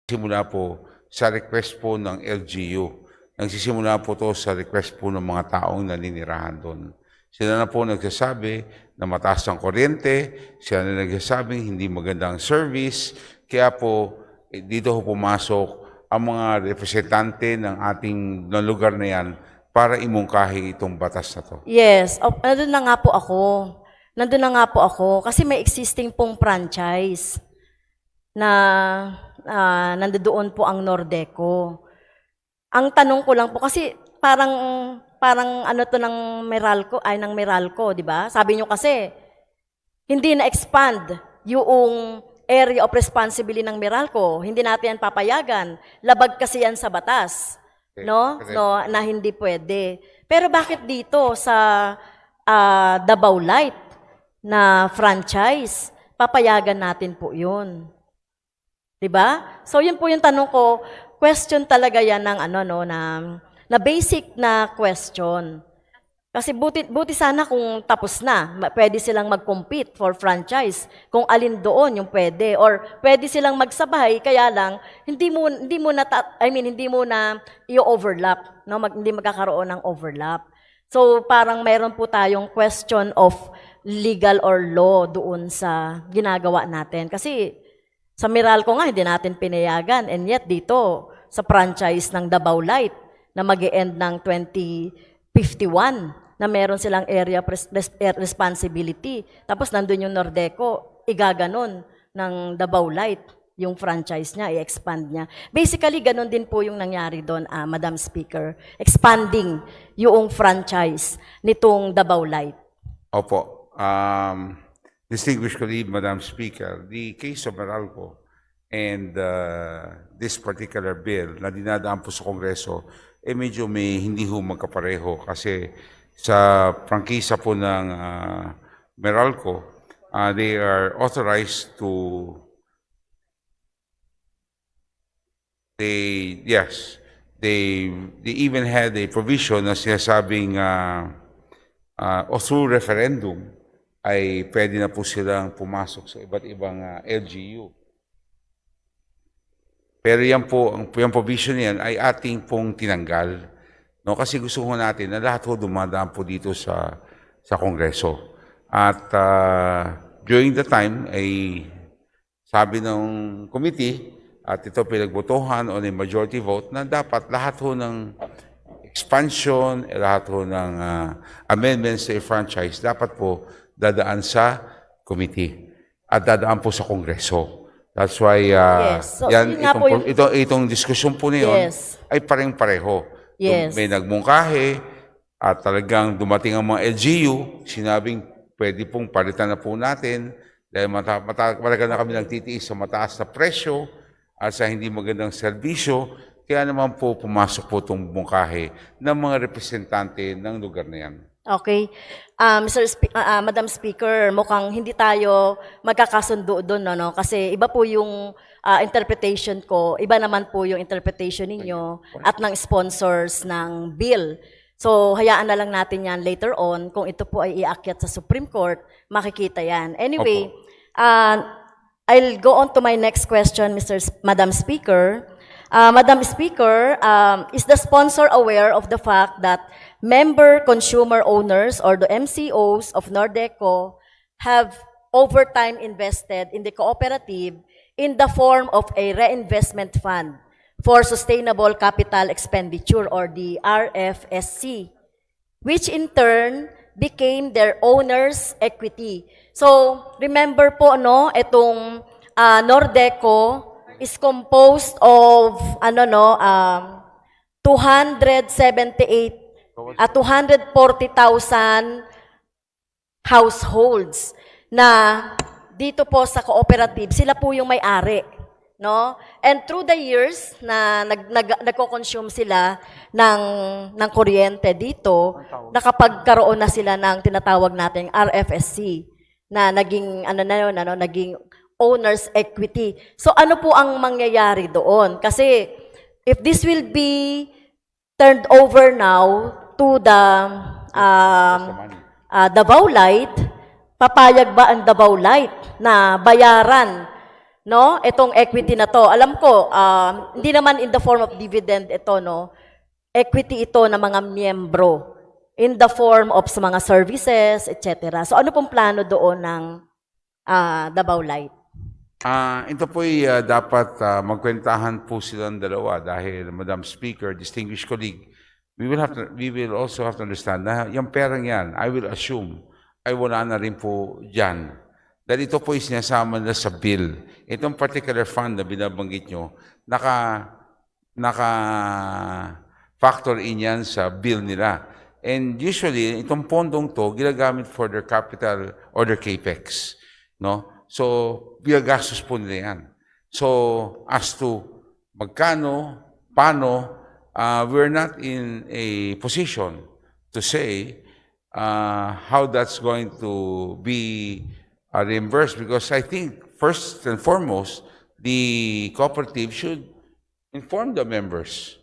Simula po sa request po ng LGU. Nagsisimula po to sa request po ng mga taong naninirahan doon. Sila na po nagsasabi na mataas ang kuryente, sila na nagsasabing hindi magandang service, kaya po dito po pumasok ang mga representante ng ating lugar na yan para imungkahi itong batas na to. Yes, nandun na nga po ako. Nandun na nga po ako kasi may existing pong franchise na nandoon po ang Nordeco. Ang tanong ko lang po kasi parang ano to ng Meralco, di ba? Sabi nyo kasi hindi na-expand yung area of responsibility ng Meralco. Hindi natin yan papayagan. Labag kasi yan sa batas. No? No, na hindi pwede. Pero bakit dito sa Davao Light na franchise, papayagan natin po 'yun? 'Di ba? So yun po yung tanong ko, question talaga yan ng na basic na question. Kasi buti sana kung tapos na, pwede silang mag-compete for franchise kung alin doon yung pwede, or pwede silang magsabay, kaya lang hindi mo na i-overlap, no? Hindi magkakaroon ng overlap. So parang mayroon po tayong question of legal or law doon sa ginagawa natin. Kasi sa Meralco nga hindi natin pinayagan, and yet dito sa franchise ng Davao Light na mag-e-end ng 2051 na meron silang area responsibility. Tapos nandun yung Nordeco, igaganon ng Davao Light, yung franchise niya, i-expand niya. Basically, ganon din po yung nangyari doon, Madam Speaker. Expanding yung franchise nitong Davao Light. Opo. Distinguished colleague, Madam Speaker, the case of Meralco and this particular bill na dinadaan po sa Kongreso, medyo may hindi ho magkapareho kasi sa prangkisa po ng Meralco, they are authorized to, they even had a provision na sinasabing o through referendum ay pwede na po silang pumasok sa iba't ibang LGU. Pero yan po, yung provision yan ay ating pong tinanggal. No, kasi gusto ko natin na lahat ho dumadaan po dito sa Kongreso. At during the time ay sabi ng committee at ito pinagbotohan on a majority vote na dapat lahat ho ng expansion, lahat ho ng amendments sa franchise dapat po dadaan sa committee at dadaan po sa Kongreso. That's why Yes. So, yun nga po yung- itong diskusyon po niyon Yes. ay pareng-pareho. Yes. May nagmungkahi at talagang dumating ang mga LGU, sinabing pwede pong palitan na po natin dahil matagal na kami nagtitiis sa mataas na presyo at sa hindi magandang serbisyo. Kaya naman po pumasok po itong mungkahi ng mga representante ng lugar na yan. Okay. Madam Speaker, mukhang hindi tayo magkakasundo doon, no? Kasi iba po yung interpretation ko, iba naman po yung interpretation ninyo at ng sponsors ng bill. So, hayaan na lang natin yan later on. Kung ito po ay iakyat sa Supreme Court, makikita yan. Anyway, I'll go on to my next question, Madam Speaker. Madam Speaker, is the sponsor aware of the fact that member consumer owners or the MCOs of Nordeco have over time invested in the cooperative in the form of a reinvestment fund for sustainable capital expenditure or the RFSC, which in turn became their owner's equity. So, remember po, no, itong Nordeco is composed of 240,000 households na dito po sa cooperative, sila po yung may-ari, no? And through the years na nagko-consume sila ng kuryente dito, nakapagkaroon na sila ng tinatawag nating RFSC na naging naging owner's equity. So ano po ang mangyayari doon? Kasi if this will be turned over now to the Davao Light, papayag ba ang Davao Light na bayaran no? Itong equity na to. Alam ko, hindi naman in the form of dividend ito, no? Equity ito ng mga miyembro in the form of sa mga services, etc. So ano pong plano doon ng Davao Light? Ito po'y dapat magkwentahan po silang dalawa dahil, Madam Speaker, distinguished colleague, we will also have to understand na yung perang yan, I will assume, ay wala na rin po dyan. Dahil ito po'y sinasama na sa bill. Itong particular fund na binabanggit nyo, naka-factor in yan sa bill nila. And usually, itong pondong to, ginagamit for their capital or their capex. No? So, binagastos po nila yan. So, as to magkano, paano, we're not in a position to say how that's going to be reimbursed because I think, first and foremost, the cooperative should inform the members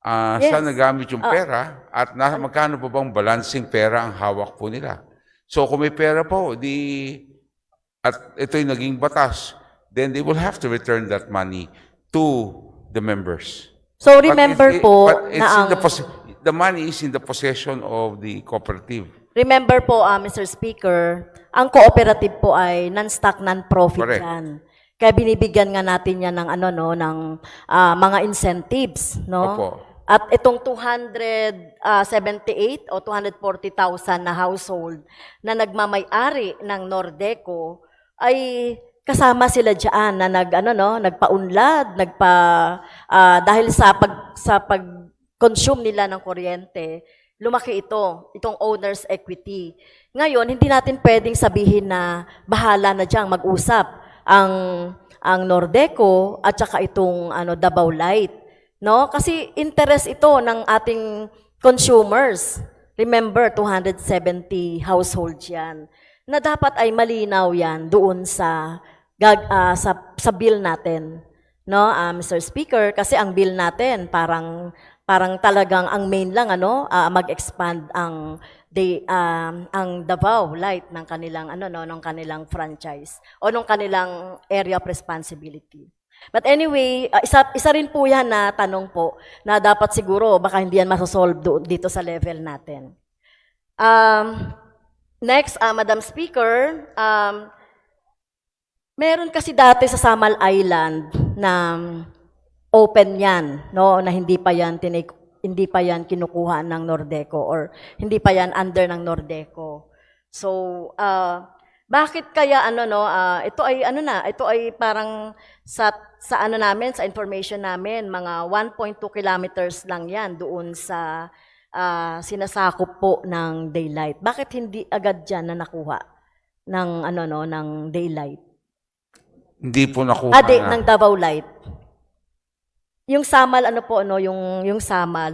Yes. saan nagamit yung pera at magkano po bang balancing pera ang hawak po nila. So kung may pera po, at ito'y naging batas, then they will have to return that money to the members. So remember po but it's na in the money is in the possession of the cooperative. remember po, Mr. Speaker, ang cooperative po ay non-stock, non-profit Correct. yan. Kaya binibigyan nga natin yan ng ng mga incentives, no? Opo. At itong 278 o 240,000 na household na nagmamay-ari ng Nordeco ay kasama sila diyan na nagpaunlad, dahil sa pag-consume nila ng kuryente, lumaki itong owner's equity. Ngayon, hindi natin pwedeng sabihin na bahala na diyang mag-usap ang Nordeco at saka itong Davao Light. No? Kasi interest ito ng ating consumers. Remember, 270 households yan. Na dapat ay malinaw yan doon sa bill natin. No, Mr. Speaker, kasi ang bill natin parang talagang ang main lang mag-expand ang Davao Light ng kanilang ng kanilang franchise o ng kanilang area of responsibility. But anyway, isa rin po yan na tanong po na dapat siguro baka hindi yan masosolve dito sa level natin. Next, Madam Speaker, meron kasi dati sa Samal Island na open yan, no, na hindi pa yan kinukuha ng Nordeco or hindi pa yan under ng Nordeco. So, bakit kaya ito ay parang sa information namin, mga 1.2 kilometers lang yan doon sa sinasakop po ng daylight. Bakit hindi agad dyan na nakuha ng daylight? Hindi po nakuha ng Davao Light. Yung Samal yung Samal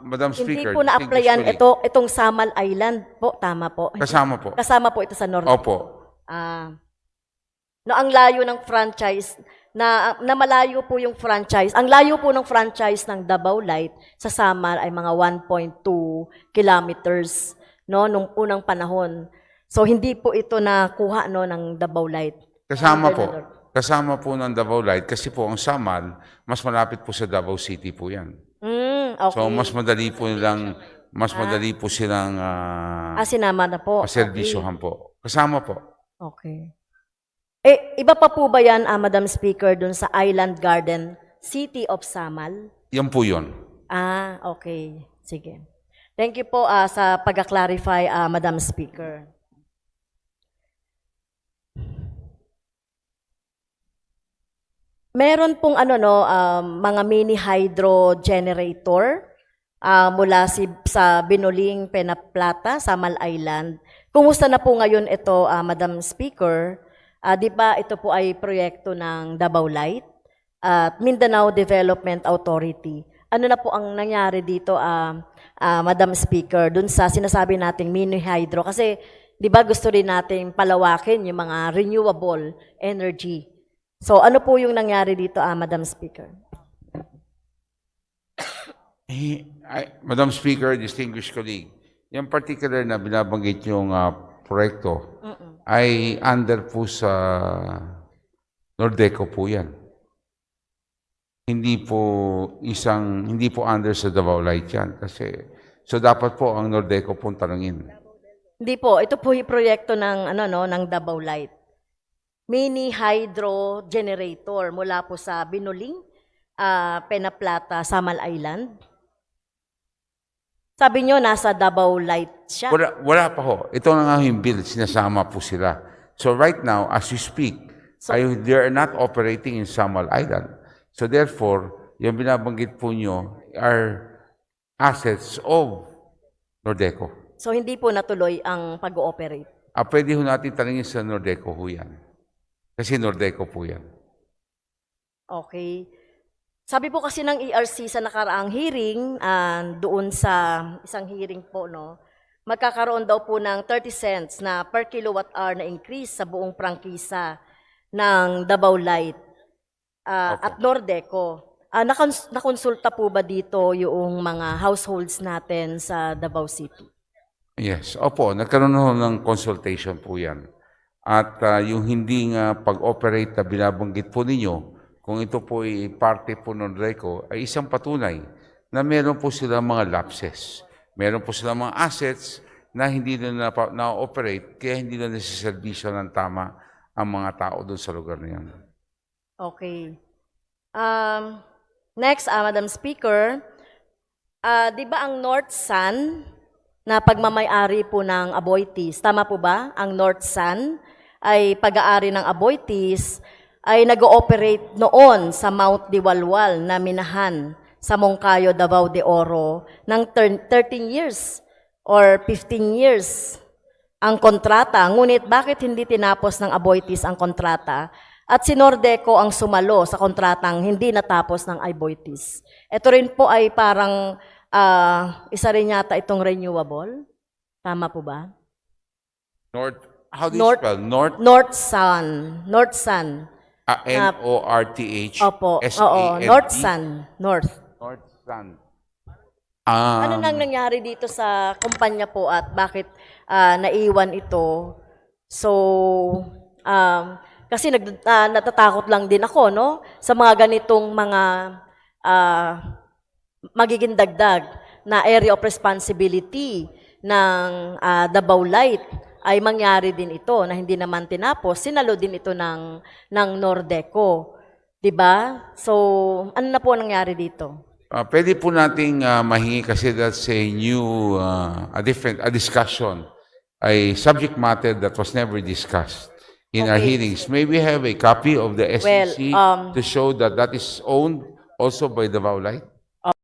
Madam hindi Speaker, po na-applyan distinguished itong Samal Island po, tama po. kasama po. Kasama po ito sa Norte. Opo. No, ang layo ng franchise na malayo po yung franchise. Ang layo po ng franchise ng Davao Light sa Samal ay mga 1.2 kilometers nung unang panahon. So hindi po ito nakuha ng Davao Light. Kasama po. Kasama po ng Davao Light kasi po ang Samal, mas malapit po sa Davao City po yan. Okay. So mas madali po silang sinama na po. servisyohan po. Kasama po. Okay. Iba pa po ba yan, Madam Speaker, dun sa Island Garden, City of Samal? Yan po yun. Okay. Sige. Thank you po sa pag-clarify, Madam Speaker. Meron pong mga mini hydro generator mula sa Binuling, Penaplata, Samal Island. Kumusta na po ngayon ito, Madam Speaker? Di ba ito po ay proyekto ng Davao Light at Mindanao Development Authority. Ano na po ang nangyari dito, Madam Speaker, dun sa sinasabi nating mini hydro? Kasi di ba gusto rin nating palawakin yung mga renewable energy. So ano po yung nangyari dito, Madam Speaker? Madam Speaker, distinguished colleague, Yung particular na binabanggit yung proyekto Mm-mm. ay under po sa Nordeco po yan. Hindi po under sa Davao Light yan. So dapat po ang Nordeco po tanungin. Hindi po, ito po yung proyekto ng ng Davao Light. Mini hydro generator mula po sa Binuling, Penaplata, Samal Island. Sabi nyo, nasa Davao Light siya. Wala pa ho. Ito na nga yung bill, sinasama po sila. So right now, as we speak, they are not operating in Samal Island. So therefore, yung binabanggit po nyo are assets of Nordeco. So hindi po natuloy ang pag-ooperate. Pwede ho natin tanungin sa Nordeco ho yan. Kasi Nordeco po yan. Okay. Sabi po kasi ng ERC sa nakaraang hearing, doon sa isang hearing po, no, magkakaroon daw po ng 30 cents na per kilowatt hour na increase sa buong prangkisa ng Davao Light at Nordeco. Nakonsulta po ba dito yung mga households natin sa Davao City? Yes. Opo, nagkaroon ho ng consultation po yan. At yung hindi nga pag-operate na binabanggit po ninyo, kung ito po ay parte po ng Nordeco, ay isang patunay na meron po sila mga lapses. Meron po sila mga assets na hindi na na-operate, kaya hindi na nasiservisyo ng tama ang mga tao doon sa lugar na yan. Okay. Next, Madam Speaker, di ba ang North Sun na pagmamayari po ng Aboitiz, tama po ba? Ang North Sun ay pag-aari ng Aboitiz, ay nag-ooperate noon sa Mount Diwalwal na minahan sa Moncayo, Davao de Oro ng 13 years or 15 years ang kontrata. Ngunit bakit hindi tinapos ng Aboitiz ang kontrata at si Nordeco ang sumalo sa kontratang hindi natapos ng Aboitiz? Ito rin po ay parang isa rin yata itong renewable. Tama po ba? How do you spell? North Sun. North Sun. Northsand. Opo. Oo, North Sun. North. North Sun. Ano nang nangyari dito sa kumpanya po at bakit naiwan ito? So, kasi natatakot lang din ako, no? Sa mga ganitong mga magiging dagdag na area of responsibility ng Davao Light ay mangyari din ito na hindi naman tinapos, sinalo din ito ng Nordeco. 'Di ba? So, ano na po nangyari dito? Pwede po nating mahingi kasi that's a new, a discussion, a subject matter that was never discussed in our hearings. May we have a copy of the SEC to show that that is owned also by Davao Light?